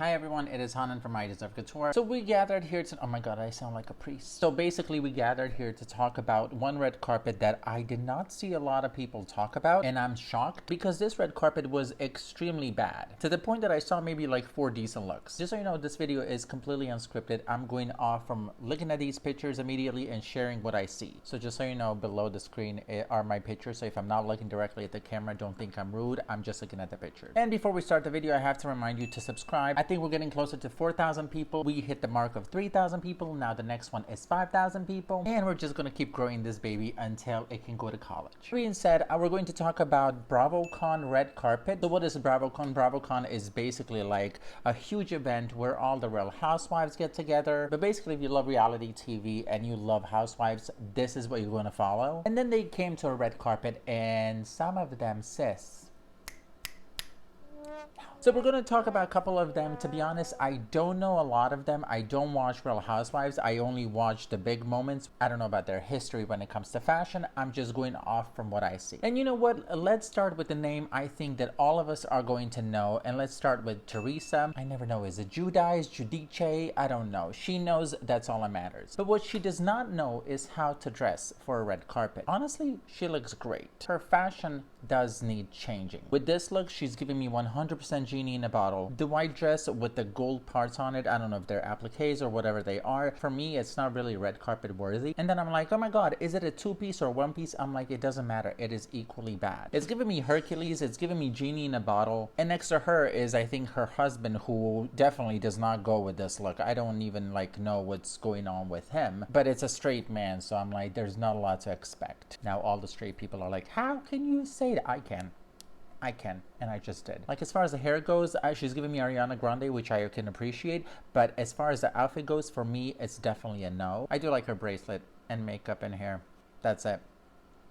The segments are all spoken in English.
Hi everyone, it is Hanan from I Deserve Couture. So we gathered here to, oh my god, I sound like a priest. So basically we gathered here to talk about one red carpet that I did not see a lot of people talk about, and I'm shocked because this red carpet was extremely bad. To the point that I saw maybe like 4 decent looks. Just so you know, this video is completely unscripted. I'm going off from looking at these pictures immediately and sharing what I see. So just so you know, below the screen are my pictures. So if I'm not looking directly at the camera, don't think I'm rude. I'm just looking at the pictures. And before we start the video, I have to remind you to subscribe. I think we're getting closer to 4,000 people. We hit the mark of 3,000 people. Now the next one is 5,000 people. And we're just going to keep growing this baby until it can go to college. Being said, we're going to talk about Bravocon red carpet. So what is Bravocon? Bravocon is basically like a huge event where all the Real Housewives get together. But basically, if you love reality TV and you love housewives, this is what you're going to follow. And then they came to a red carpet and some of them, sis. So we're going to talk about a couple of them. To be honest, I don't know a lot of them. I don't watch Real Housewives. I only watch the big moments. I don't know about their history when it comes to fashion. I'm just going off from what I see. And you know what? Let's start with the name I think that all of us are going to know. And let's start with Teresa. I never know. Is it Giudice? I don't know. She knows, that's all that matters. But what she does not know is how to dress for a red carpet. Honestly, she looks great. Her fashion does need changing. With this look, she's giving me 100% genie in a bottle. The white dress with the gold parts on it, I don't know if they're appliques or whatever they are. For me, it's not really red carpet worthy. And then I'm like, oh my god, is it a 2-piece or 1-piece? I'm like, it doesn't matter. It is equally bad. It's giving me Hercules. It's giving me genie in a bottle. And next to her is, I think, her husband, who definitely does not go with this look. I don't even know what's going on with him. But it's a straight man, so I'm like, there's not a lot to expect. Now all the straight people are like, how can you say that? I can, and I just did. Like, as far as the hair goes, she's giving me Ariana Grande, which I can appreciate, but as far as the outfit goes, for me, it's definitely a no. I do like her bracelet and makeup and hair. That's it.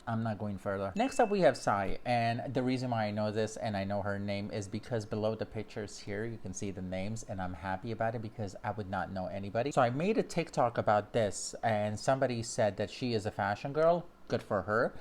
I'm not going further. Next up, we have Saia, and the reason why I know this and I know her name is because below the pictures here, you can see the names, and I'm happy about it because I would not know anybody. So I made a TikTok about this, and somebody said that she is a fashion girl. Good for her.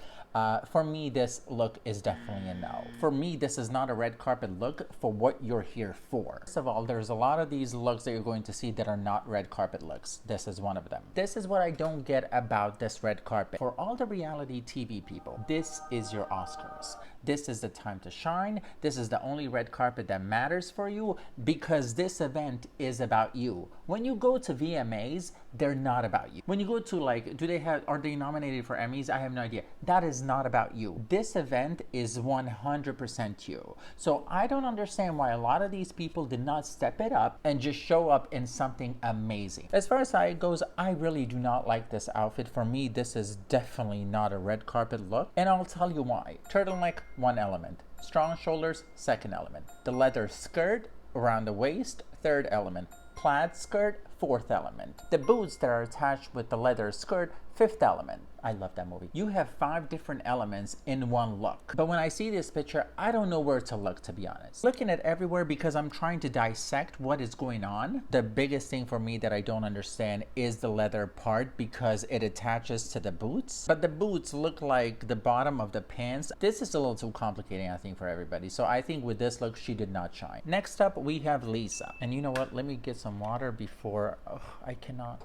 For me, this look is definitely a no. For me, this is not a red carpet look for what you're here for. First of all, there's a lot of these looks that you're going to see that are not red carpet looks. This is one of them. This is what I don't get about this red carpet. For all the reality TV people, this is your Oscars. This is the time to shine. This is the only red carpet that matters for you because this event is about you. When you go to VMAs, they're not about you. When you go to, like, are they nominated for Emmys? I have no idea. That is not about you. This event is 100% you. So I don't understand why a lot of these people did not step it up and just show up in something amazing. As far as Saia goes, I really do not like this outfit. For me, this is definitely not a red carpet look, and I'll tell you why. Turtleneck, one element. Strong shoulders, second element. The leather skirt around the waist, third element. Plaid skirt, fourth element. The boots that are attached with the leather skirt, fifth element. I love that movie. You have 5 different elements in one look. But when I see this picture, I don't know where to look, to be honest. Looking at everywhere because I'm trying to dissect what is going on. The biggest thing for me that I don't understand is the leather part because it attaches to the boots. But the boots look like the bottom of the pants. This is a little too complicating, I think, for everybody. So I think with this look, she did not shine. Next up, we have Leisa. And you know what? Let me get some water before... Oh, I cannot...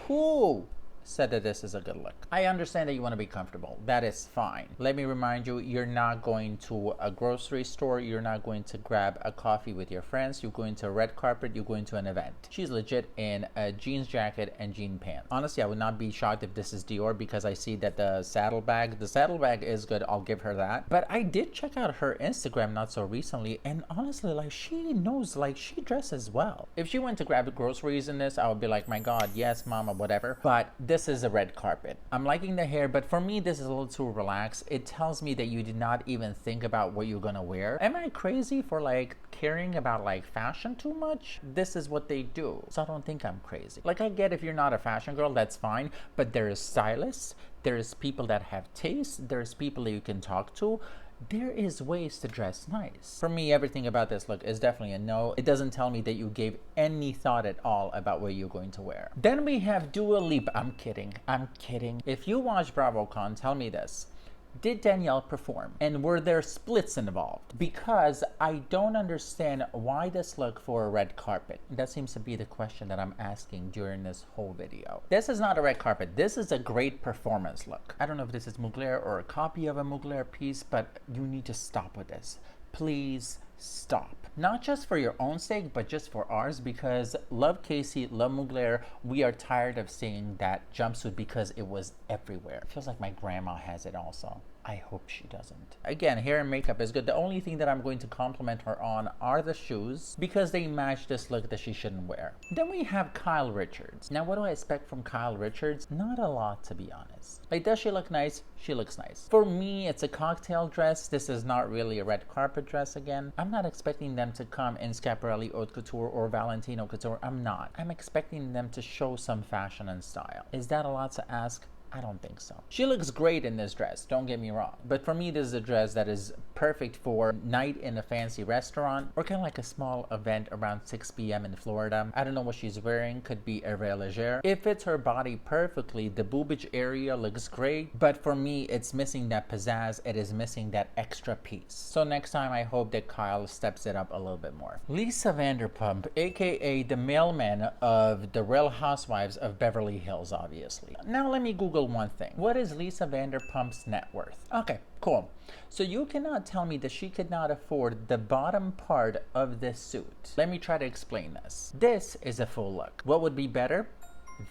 Who said that this is a good look? I understand that you want to be comfortable. That is fine. Let me remind you, you're not going to a grocery store. You're not going to grab a coffee with your friends. You're going to a red carpet. You're going to an event. She's legit in a jeans jacket and jean pants. Honestly, I would not be shocked if this is Dior because I see that the saddlebag is good. I'll give her that. But I did check out her Instagram not so recently, and honestly, like, she knows, like, she dresses well. If she went to grab groceries in this, I would be like, my god, yes, mama, whatever. But this is a red carpet. I'm liking the hair, but for me, this is a little too relaxed. It tells me that you did not even think about what you're gonna wear. Am I crazy for, like, caring about, like, fashion too much? This is what they do, so I don't think I'm crazy. Like, I get if you're not a fashion girl, that's fine, but there's stylists, there's people that have taste, there's people that you can talk to. There is ways to dress nice. For me, everything about this look is definitely a no. It doesn't tell me that you gave any thought at all about what you're going to wear. Then we have Dua Lipa. I'm kidding. If you watch Bravocon, tell me this. Did Danielle perform? And were there splits involved? Because I don't understand why this look for a red carpet. That seems to be the question that I'm asking during this whole video. This is not a red carpet. This is a great performance look. I don't know if this is Mugler or a copy of a Mugler piece, but you need to stop with this. Please stop. Not just for your own sake, but just for ours, because love Casey, love Mugler. We are tired of seeing that jumpsuit because it was everywhere. It feels like my grandma has it also. I hope she doesn't. Again, hair and makeup is good. The only thing that I'm going to compliment her on are the shoes because they match this look that she shouldn't wear. Then we have Kyle Richards. Now, what do I expect from Kyle Richards? Not a lot, to be honest. Like, does she look nice? She looks nice. For me, it's a cocktail dress. This is not really a red carpet dress again. I'm not expecting them to come in Schiaparelli Haute Couture or Valentino Couture. I'm not. I'm expecting them to show some fashion and style. Is that a lot to ask? I don't think so. She looks great in this dress, don't get me wrong. But for me, this is a dress that is perfect for night in a fancy restaurant or kind of like a small event around 6 p.m. in Florida. I don't know what she's wearing. Could be a Real Légère. It fits her body perfectly. The boobage area looks great. But for me, it's missing that pizzazz. It is missing that extra piece. So next time, I hope that Kyle steps it up a little bit more. Leisa Vanderpump, aka the mailman of the Real Housewives of Beverly Hills, obviously. Now let me Google one thing. What is Leisa Vanderpump's net worth? Okay, cool. So you cannot tell me that she could not afford the bottom part of this suit. Let me try to explain this. This is a full look. What would be better?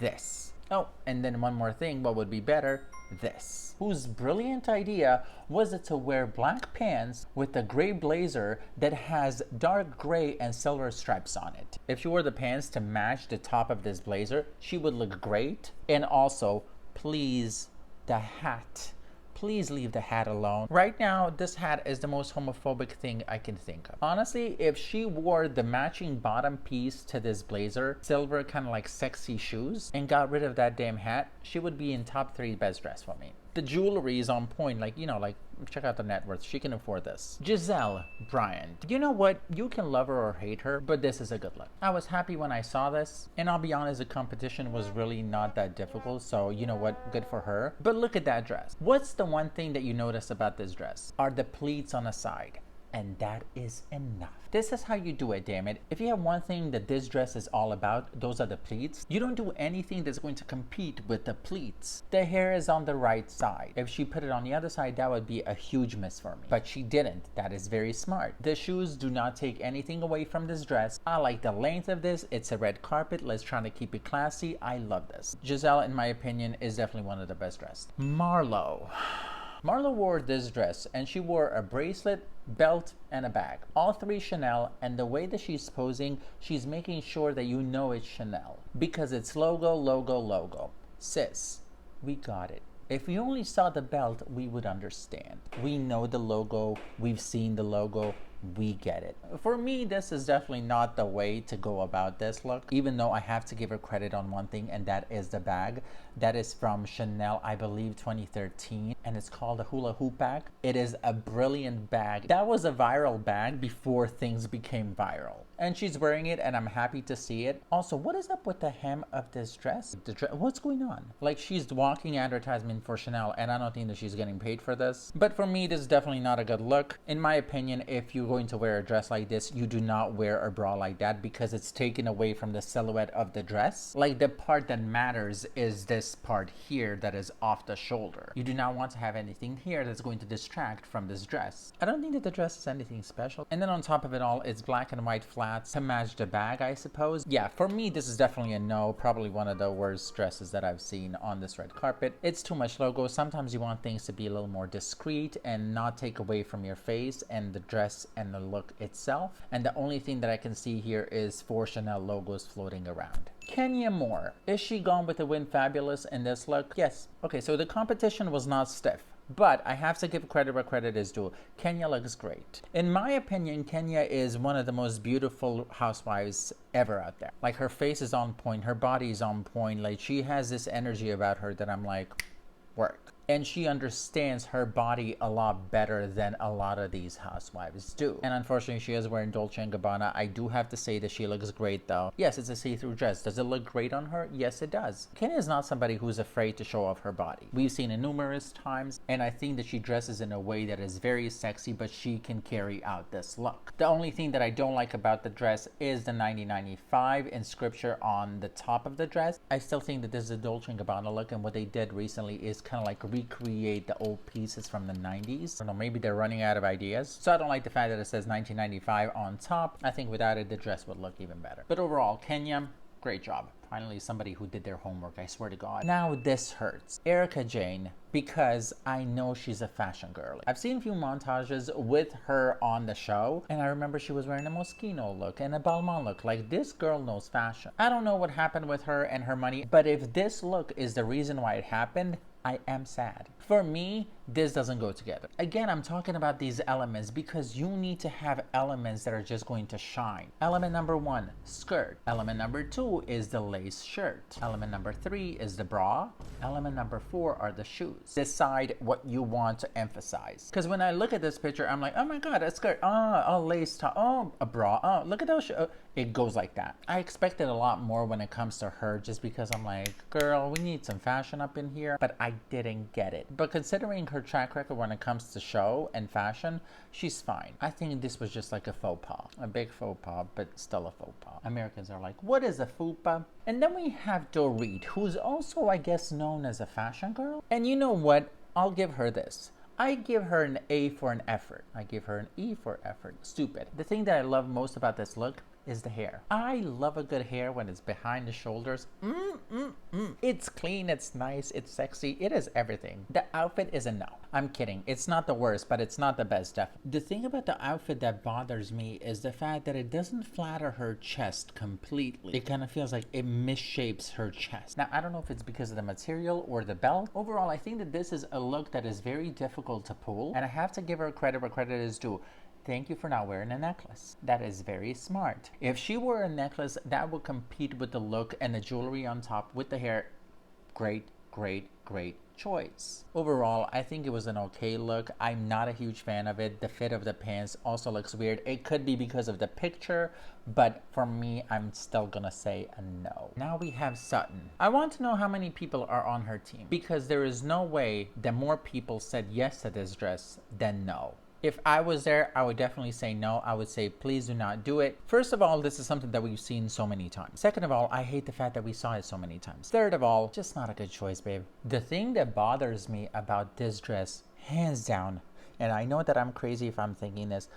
This. Oh, and then one more thing. What would be better? This. Whose brilliant idea was it to wear black pants with a gray blazer that has dark gray and silver stripes on it. If she wore the pants to match the top of this blazer, she would look great. And also, please, the hat. Please leave the hat alone. Right now, this hat is the most homophobic thing I can think of. Honestly, if she wore the matching bottom piece to this blazer, silver kind of like sexy shoes, and got rid of that damn hat, she would be in top 3 best dress for me. The jewelry is on point, like, you know, like, check out the net worth. She can afford this. Giselle Bryant. You know what? You can love her or hate her, but this is a good look. I was happy when I saw this, and I'll be honest, the competition was really not that difficult, so you know what? Good for her. But look at that dress. What's the one thing that you notice about this dress? Are the pleats on the side. And that is enough. This is how you do it, damn it. If you have one thing that this dress is all about, those are the pleats. You don't do anything that's going to compete with the pleats. The hair is on the right side. If she put it on the other side, that would be a huge miss for me. But she didn't. That is very smart. The shoes do not take anything away from this dress. I like the length of this. It's a red carpet. Let's try to keep it classy. I love this. Giselle, in my opinion, is definitely one of the best dressed. Marlo. Marlo wore this dress and she wore a bracelet, belt, and a bag. All 3 Chanel, and the way that she's posing, she's making sure that you know it's Chanel. Because it's logo, logo, logo. Sis, we got it. If we only saw the belt, we would understand. We know the logo, we've seen the logo, we get it. For me, this is definitely not the way to go about this look, even though I have to give her credit on one thing, and that is the bag. That is from Chanel, I believe 2013, and it's called a hula hoop bag. It is a brilliant bag. That was a viral bag before things became viral. And she's wearing it, and I'm happy to see it. Also, what is up with the hem of this dress? What's going on? Like, she's walking advertisement for Chanel, and I don't think that she's getting paid for this. But for me, this is definitely not a good look. In my opinion, if you're going to wear a dress like this, you do not wear a bra like that because it's taken away from the silhouette of the dress. Like, the part that matters is this part here that is off the shoulder. You do not want to have anything here that's going to distract from this dress. I don't think that the dress is anything special. And then on top of it all, it's black and white flats to match the bag, I suppose. Yeah, for me, this is definitely a no. Probably one of the worst dresses that I've seen on this red carpet. It's too much logo. Sometimes you want things to be a little more discreet and not take away from your face and the dress and the look itself. And the only thing that I can see here is 4 Chanel logos floating around. Kenya Moore. Is she gone with the win fabulous in this look? Yes. Okay, so the competition was not stiff. But I have to give credit where credit is due. Kenya looks great. In my opinion, Kenya is one of the most beautiful housewives ever out there. Like, her face is on point, her body is on point. Like, she has this energy about her that I'm like, work. and she understands her body a lot better than a lot of these housewives do. And unfortunately, she is wearing Dolce & Gabbana. I do have to say that she looks great though. Yes, it's a see-through dress. Does it look great on her? Yes, it does. Kenya is not somebody who's afraid to show off her body. We've seen it numerous times, and I think that she dresses in a way that is very sexy, but she can carry out this look. The only thing that I don't like about the dress is the 9095 inscription on the top of the dress. I still think that this is a Dolce & Gabbana look, and what they did recently is kind of like recreate the old pieces from the 90s. I don't know, maybe they're running out of ideas. So I don't like the fact that it says 1995 on top. I think without it, the dress would look even better. But overall, Kenya, great job. Finally, somebody who did their homework, I swear to God. Now this hurts. Erika Jayne, because I know she's a fashion girl. I've seen a few montages with her on the show, and I remember she was wearing a Moschino look and a Balmain look. Like, this girl knows fashion. I don't know what happened with her and her money, but if this look is the reason why it happened, I am sad. For me, this doesn't go together. Again, I'm talking about these elements because you need to have elements that are just going to shine. Element number 1, skirt. Element number 2 is the lace shirt. Element number 3 is the bra. Element number 4 are the shoes. Decide what you want to emphasize. Because when I look at this picture, I'm like, oh my God, a skirt. Oh, a lace top. Oh, a bra. Oh, look at those shoes. It goes like that. I expected a lot more when it comes to her just because I'm like, girl, we need some fashion up in here. But I didn't get it. But considering her track record when it comes to show and fashion, she's fine. I think this was just like a faux pas. A big faux pas, but still a faux pas. Americans are like, what is a fupa? And then we have Dorit, who's also, I guess, known as a fashion girl. And you know what? I'll give her this. I give her an A for an effort. I give her an E for effort. Stupid. The thing that I love most about this look is the hair. I love a good hair when it's behind the shoulders. It's clean, it's nice, it's sexy, it is everything. The outfit is a no. I'm kidding. It's not the worst, but it's not the best, definitely. The thing about the outfit that bothers me is the fact that it doesn't flatter her chest completely. It kind of feels like it misshapes her chest. Now, I don't know if it's because of the material or the belt. Overall, I think that this is a look that is very difficult to pull, and I have to give her credit where credit is due. Thank you for not wearing a necklace. That is very smart. If she wore a necklace, that would compete with the look and the jewelry on top with the hair. Great, great, great choice. Overall, I think it was an okay look. I'm not a huge fan of it. The fit of the pants also looks weird. It could be because of the picture, but for me, I'm still gonna say a no. Now we have Sutton. I want to know how many people are on her team, because there is no way that more people said yes to this dress than no. If I was there, I would definitely say no. I would say, please do not do it. First of all, this is something that we've seen so many times. Second of all, I hate the fact that we saw it so many times. Third of all, just not a good choice, babe. The thing that bothers me about this dress, hands down, and I know that I'm crazy if I'm thinking this,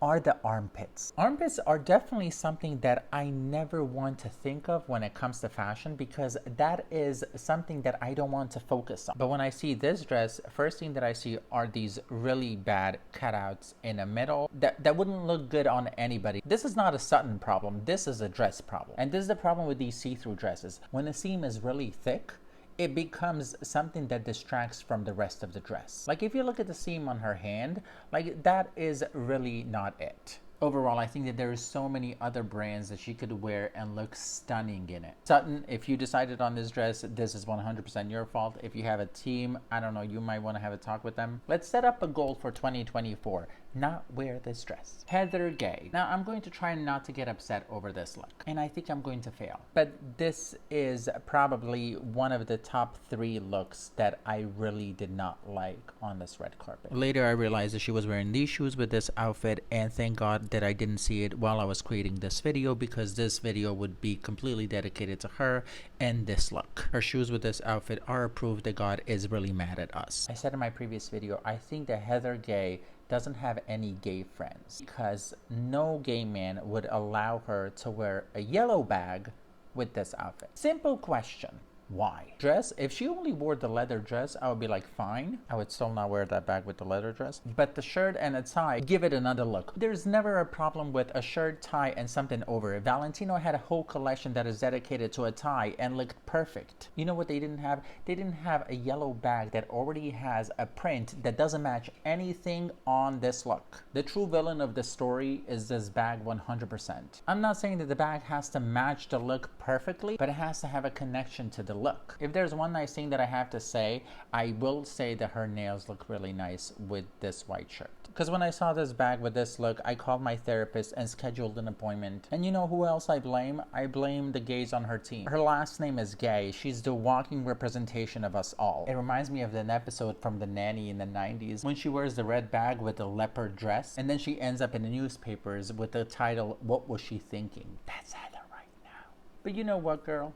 are the armpits. Armpits are definitely something that I never want to think of when it comes to fashion, because that is something that I don't want to focus on. But when I see this dress, first thing that I see are these really bad cutouts in the middle that wouldn't look good on anybody. This is not a Sutton problem. This is a dress problem. And this is the problem with these see-through dresses. When the seam is really thick, it becomes something that distracts from the rest of the dress. Like if you look at the seam on her hand, like that is really not it. Overall, I think that there is so many other brands that she could wear and look stunning in it. Sutton, if you decided on this dress, this is 100% your fault. If you have a team, I don't know, you might want to have a talk with them. Let's set up a goal for 2024. Not wear this dress. Heather Gay. Now, I'm going to try not to get upset over this look, and I think I'm going to fail. But this is probably one of the top 3 looks that I really did not like on this red carpet. Later, I realized that she was wearing these shoes with this outfit, and thank God that I didn't see it while I was creating this video, because this video would be completely dedicated to her and this look. Her shoes with this outfit are a proof that God is really mad at us. I said in my previous video, I think that Heather Gay doesn't have any gay friends, because no gay man would allow her to wear a yellow bag with this outfit. Simple question. Why? Dress, if she only wore the leather dress, I would be like, fine. I would still not wear that bag with the leather dress. But the shirt and a tie, give it another look. There's never a problem with a shirt, tie, and something over it. Valentino had a whole collection that is dedicated to a tie and looked perfect. You know what they didn't have? They didn't have a yellow bag that already has a print that doesn't match anything on this look. The true villain of the story is this bag 100%. I'm not saying that the bag has to match the look perfectly, but it has to have a connection to the the look. If there's one nice thing that I have to say, I will say that her nails look really nice with this white shirt. Because when I saw this bag with this look, I called my therapist and scheduled an appointment. And you know who else I blame? I blame the gays on her team. Her last name is Gay. She's the walking representation of us all. It reminds me of an episode from The Nanny in the 90s when she wears the red bag with the leopard dress and then she ends up in the newspapers with the title, What Was She Thinking? That's Heather right now. But you know what, girl?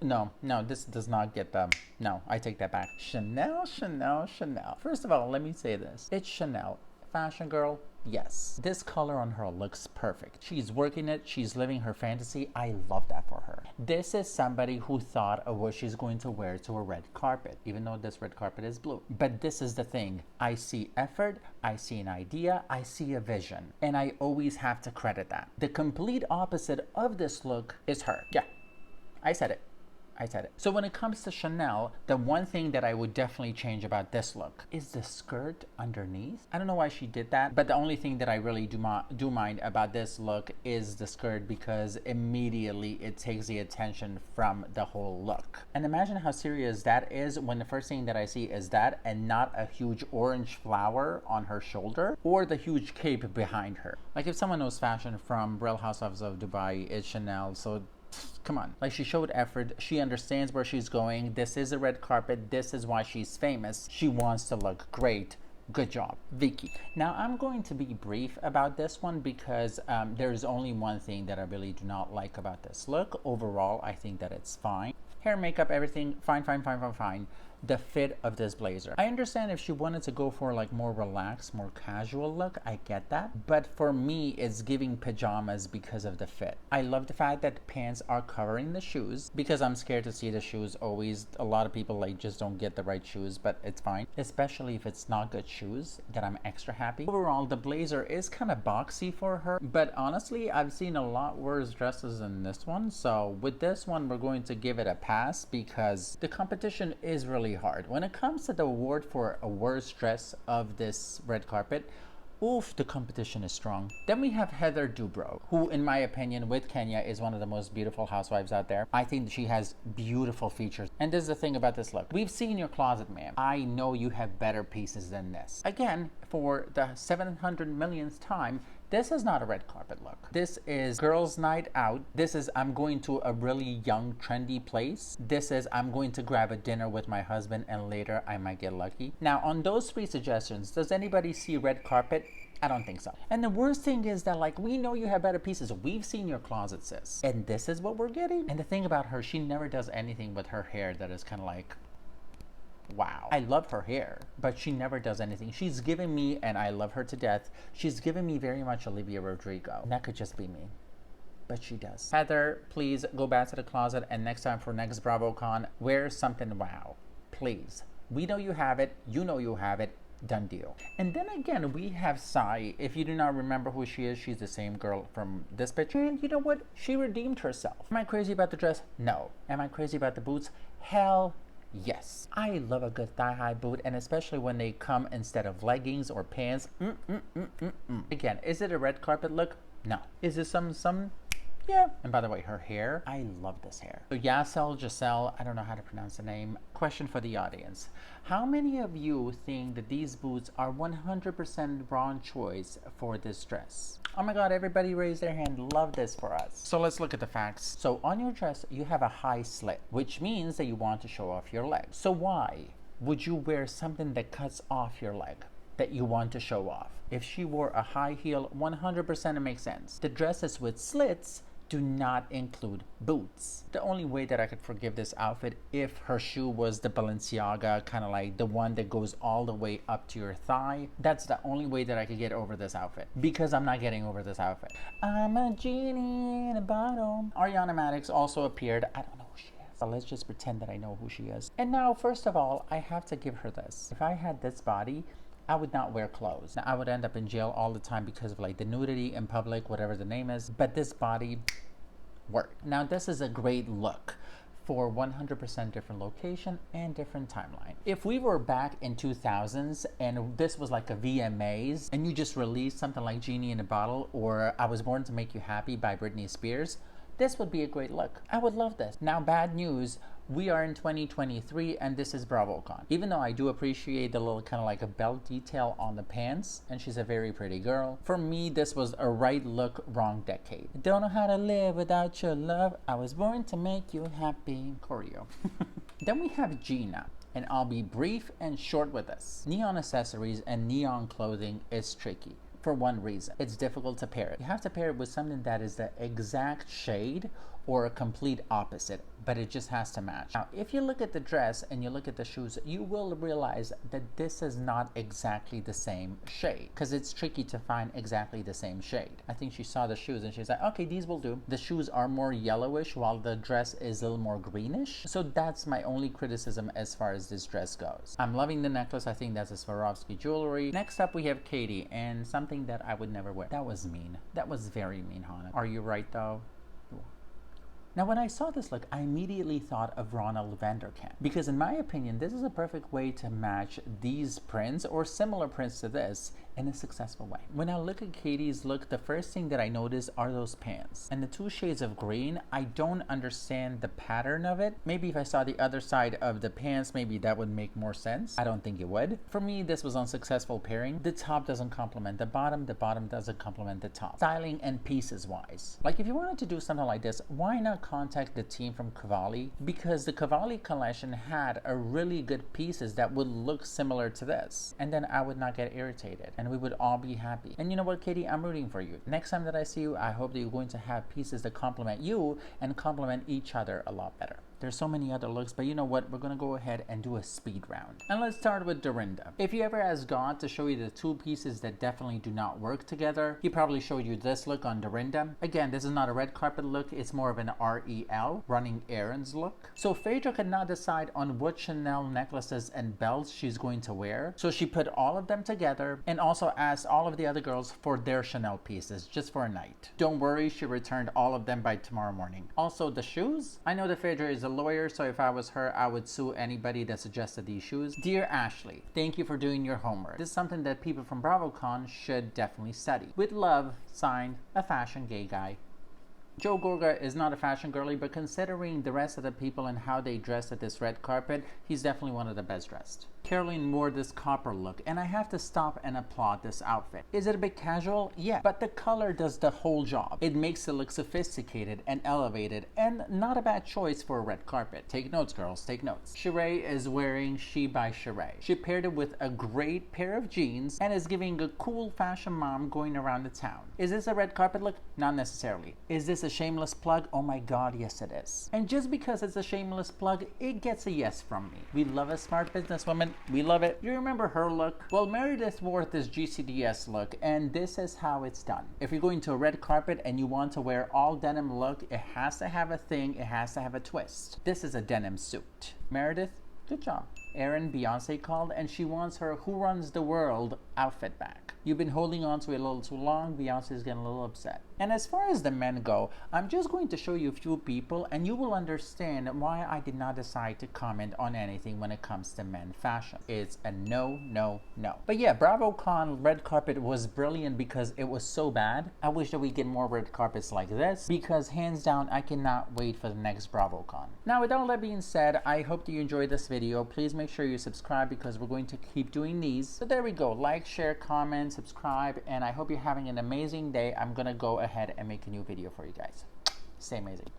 No, this does not get them. No, I take that back. Chanel, Chanel, Chanel. First of all, let me say this. It's Chanel. Fashion girl, yes. This color on her looks perfect. She's working it. She's living her fantasy. I love that for her. This is somebody who thought of what she's going to wear to a red carpet, even though this red carpet is blue. But this is the thing. I see effort. I see an idea. I see a vision. And I always have to credit that. The complete opposite of this look is her. Yeah, I said it. So when it comes to Chanel, the one thing that I would definitely change about this look is the skirt underneath. I don't know why she did that, but the only thing that I really do mind about this look is the skirt, because immediately it takes the attention from the whole look. And imagine how serious that is when the first thing that I see is that and not a huge orange flower on her shoulder or the huge cape behind her. Like, if someone knows fashion from Real Housewives of Dubai, it's Chanel. So come on. Like, she showed effort. She understands where she's going. This is a red carpet. This is why she's famous. She wants to look great. Good job, Vicki. Now, I'm going to be brief about this one because there's only one thing that I really do not like about this look. Overall, I think that it's fine. Hair, makeup, everything, fine. The fit of this blazer. I understand if she wanted to go for like more relaxed, more casual look, I get that. But for me, it's giving pajamas because of the fit. I love the fact that the pants are covering the shoes because I'm scared to see the shoes always. A lot of people like just don't get the right shoes, but it's fine. Especially if it's not good shoes, that I'm extra happy. Overall, the blazer is kind of boxy for her, but honestly, I've seen a lot worse dresses than this one. So with this one, we're going to give it a pass because the competition is really hard. When it comes to the award for a worst dress of this red carpet, oof, the competition is strong. Then we have Heather Dubrow, who in my opinion with Kenya is one of the most beautiful housewives out there. I think she has beautiful features. And this is the thing about this look. We've seen your closet, ma'am. I know you have better pieces than this. Again, for the 700 millionth time, this is not a red carpet look. This is girls' night out. This is I'm going to a really young, trendy place. This is I'm going to grab a dinner with my husband and later I might get lucky. Now, on those three suggestions, does anybody see red carpet? I don't think so. And the worst thing is that, like, we know you have better pieces. We've seen your closet, sis. And this is what we're getting. And the thing about her, she never does anything with her hair that is kind of like, wow. I love her hair, but she never does anything. She's given me, and I love her to death, she's given me very much Olivia Rodrigo. And that could just be me, but she does. Heather, please go back to the closet, and next time for next Bravocon, wear something wow. Please. We know you have it. You know you have it. Done deal. And then again, we have Sai. If you do not remember who she is, she's the same girl from this picture. And you know what? She redeemed herself. Am I crazy about the dress? No. Am I crazy about the boots? Hell yes. I love a good thigh-high boot, and especially when they come instead of leggings or pants. Again, is it a red carpet look? No. Is it some? Yeah. And by the way, her hair, I love this hair. So Giselle, I don't know how to pronounce the name. Question for the audience. How many of you think that these boots are 100% wrong choice for this dress? Oh my God, everybody raise their hand. Love this for us. So let's look at the facts. So on your dress, you have a high slit, which means that you want to show off your leg. So why would you wear something that cuts off your leg that you want to show off? If she wore a high heel, 100% it makes sense. The dresses with slits do not include boots. The only way that I could forgive this outfit if her shoe was the Balenciaga, kind of like the one that goes all the way up to your thigh. That's the only way that I could get over this outfit, because I'm not getting over this outfit. I'm a genie in a bottle. Ariana Madix also appeared. I don't know who she is, but let's just pretend that I know who she is. And now, first of all, I have to give her this. If I had this body, I would not wear clothes. Now, I would end up in jail all the time because of like the nudity in public, whatever the name is, but this body worked. Now, this is a great look for 100% different location and different timeline. If we were back in 2000s and this was like a VMAs and you just released something like Genie in a Bottle or I Was Born to Make You Happy by Britney Spears, this would be a great look. I would love this. Now, bad news, We are in 2023 and this is Bravocon. Even though I do appreciate the little kind of like a belt detail on the pants, and she's a very pretty girl, for me this was a right look, wrong decade. I don't know how to live without your love. I was born to make you happy. Choreo. Then we have Gina. And I'll be brief and short with this. Neon accessories and neon clothing is tricky. For one reason, it's difficult to pair it. You have to pair it with something that is the exact shade or a complete opposite, but it just has to match. Now, if you look at the dress and you look at the shoes, you will realize that this is not exactly the same shade, because it's tricky to find exactly the same shade. I think she saw the shoes and she's like, okay, these will do. The shoes are more yellowish while the dress is a little more greenish. So that's my only criticism as far as this dress goes. I'm loving the necklace. I think that's a Swarovski jewelry. Next up, we have Katie, and something that I would never wear. That was mean. That was very mean, Hannah. Are you right though? Now, when I saw this look, I immediately thought of Ronald Vanderkamp, because in my opinion, this is a perfect way to match these prints or similar prints to this in a successful way. When I look at Katie's look, the first thing that I notice are those pants. And the two shades of green, I don't understand the pattern of it. Maybe if I saw the other side of the pants, maybe that would make more sense. I don't think it would. For me, this was unsuccessful pairing. The top doesn't complement the bottom doesn't complement the top. Styling and pieces wise. Like if you wanted to do something like this, why not contact the team from Cavalli? Because the Cavalli collection had a really good pieces that would look similar to this. And then I would not get irritated and we would all be happy. And you know what, Katie, I'm rooting for you. Next time that I see you, I hope that you're going to have pieces that complement you and complement each other a lot better. There's so many other looks, but you know what? We're gonna go ahead and do a speed round. And let's start with Dorinda. If you ever asked God to show you the two pieces that definitely do not work together, he probably showed you this look on Dorinda. Again, this is not a red carpet look, it's more of an REL, running errands look. So Phaedra could not decide on what Chanel necklaces and belts she's going to wear. So she put all of them together and also asked all of the other girls for their Chanel pieces just for a night. Don't worry, she returned all of them by tomorrow morning. Also the shoes, I know that Phaedra is a lawyer, so if I was her, I would sue anybody that suggested these shoes. Dear Ashley, thank you for doing your homework. This is something that people from Bravocon should definitely study. With love, signed, a fashion gay guy. Joe Gorga is not a fashion girly, but considering the rest of the people and how they dressed at this red carpet, he's definitely one of the best dressed. Caroline wore this copper look, and I have to stop and applaud this outfit. Is it a bit casual? Yeah, but the color does the whole job. It makes it look sophisticated and elevated, and not a bad choice for a red carpet. Take notes, girls, take notes. Sheree is wearing She by Sheree. She paired it with a great pair of jeans and is giving a cool fashion mom going around the town. Is this a red carpet look? Not necessarily. Is this a shameless plug? Oh my god, yes it is. And just because it's a shameless plug, it gets a yes from me. We love a smart businesswoman. We love it. You remember her look? Well, Meredith wore this GCDS look, and this is how it's done. If you're going to a red carpet and you want to wear all denim look, it has to have a thing, it has to have a twist. This is a denim suit. Meredith, good job. Erin, Beyonce called, and she wants her Who Runs the World outfit back. You've been holding on to it a little too long. Beyonce's getting a little upset. And as far as the men go, I'm just going to show you a few people and you will understand why I did not decide to comment on anything when it comes to men fashion. It's a no, no, no. But yeah, Bravocon red carpet was brilliant because it was so bad. I wish that we get more red carpets like this because hands down, I cannot wait for the next Bravocon. Now, with all that being said, I hope that you enjoyed this video. Please make sure you subscribe because we're going to keep doing these. So there we go. Like, share, comment, subscribe, and I hope you're having an amazing day. I'm gonna go ahead and make a new video for you guys. Stay amazing.